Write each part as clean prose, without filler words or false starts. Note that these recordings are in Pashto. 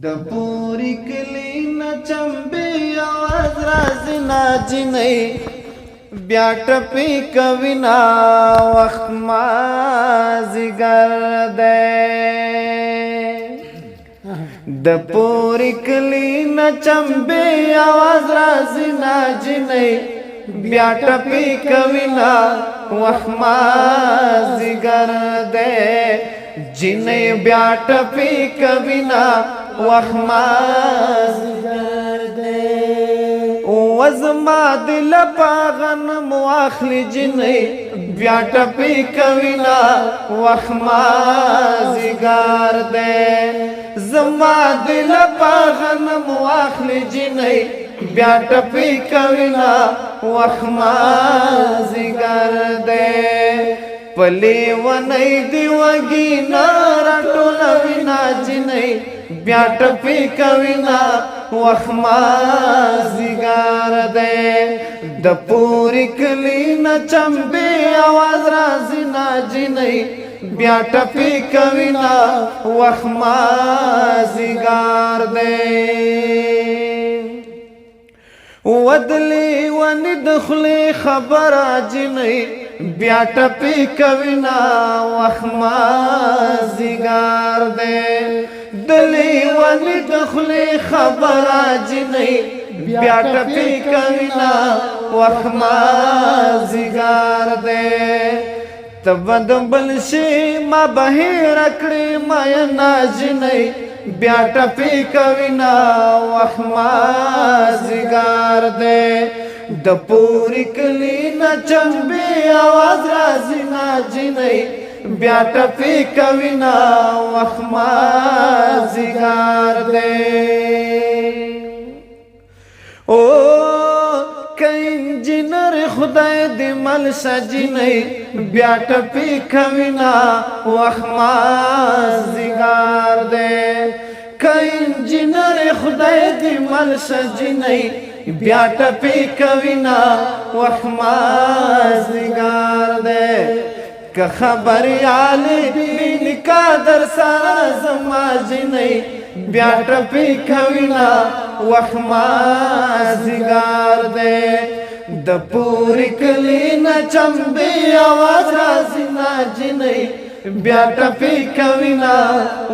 د پوری کلی نچمبی आवाज راځي ناجنۍ بیا ټپی کوینا وخت ما زیګر ده د پوری کلی نچمبی आवाज راځي ناجنۍ بیا ټپی کوینا وخت ما زیګر ده جنۍ بیا ټپی کوینا وخما زگر دے وزما دل پاغن مواخلی جنئی بیا ٹپی کوینا وخما زگر دے زما دل پاغن مواخلی جنئی بیا ٹپی کوینا وخما زگر دے پلی ونئی دی وگی نارٹو لوینا جنئی بیا ټپی کوینا وخما زیګار ده د پوری کلی نچمبی आवाज راځي ناجنۍ بیا ټپی کوینا وخما زیګار ده ودلی ونی دخلی خبر جنۍ بیا ټپی کوینا وخما زیګار ده دلی ونی دخلی خبر جنئی بیا ټپی کوینا وخما زیګار دے تبد بلشی ما بهیر کړی ما ناجنئی بیا ټپی کوینا وخما زیګار دے د پوری کلی نچمبی आवाज راځي ناجنئی بیا ټپی کوینا وخما زیګار دے او کانجینر خدای دی مل سجنئی بیا ټپی کوینا وخما زیګار دے کانجینر خدای دی مل سجنئی بیا ټپی کوینا وخما زیګار دے که خبریالی بین کادر سارا زما جنئی بیا ټپی کوینا وخما زیګار دے د پوری کلی نچمبی आवाज راځي ناجنۍ بیا ټپی کوینا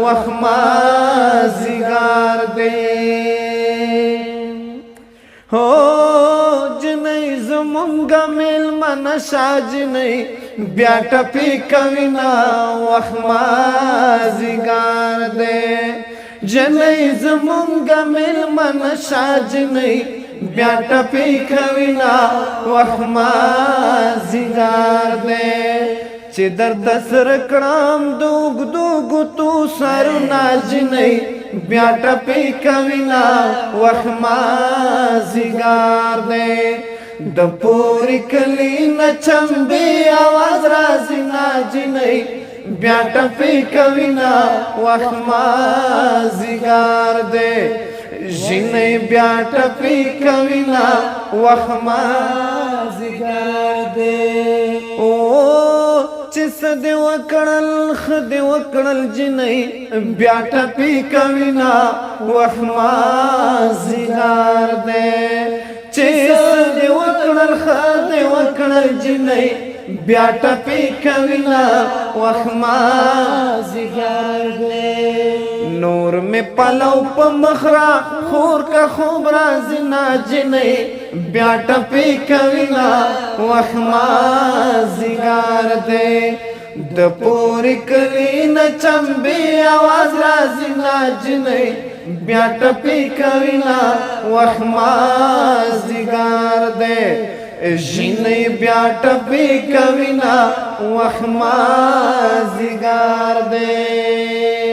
وخما زیګار دے هو جنۍ زمونږه میلمنه شاجنۍ بیا ټپی کوینا وخما زیګار دے جنۍ زمونږه میلمنه شاجنۍ بیا ټپی کوینا وخما زیګار دے چې درد سر کړم دوګ دوګ تو سر ناجنۍ بیا ټپی کوینا وخما زیګار دے د پوری کلی نچمبی आवाज راځي ناجنۍ بیا ټپی کوینا وخما زیګار دے جنۍ بیا ټپی کوینا وخما زیګار دے او چې سده وکړل خده وکړل جنۍ بیا ټپی کوینا وخما زیګار دے چې سده وکړل خده وکړل جنۍ بیا ټپی کوینا وخما زیګار دے نور می پلو په مخرا خور کا خوب راځي ناجنۍ بیا ټپی کوینا وخما زیګار دے د پوری کلی نچمبی आवाज راځي ناجنۍ بیا ټپی کوینا وخما زیګار دے جنۍ بیا ټپی کوینا وخما زیګار دے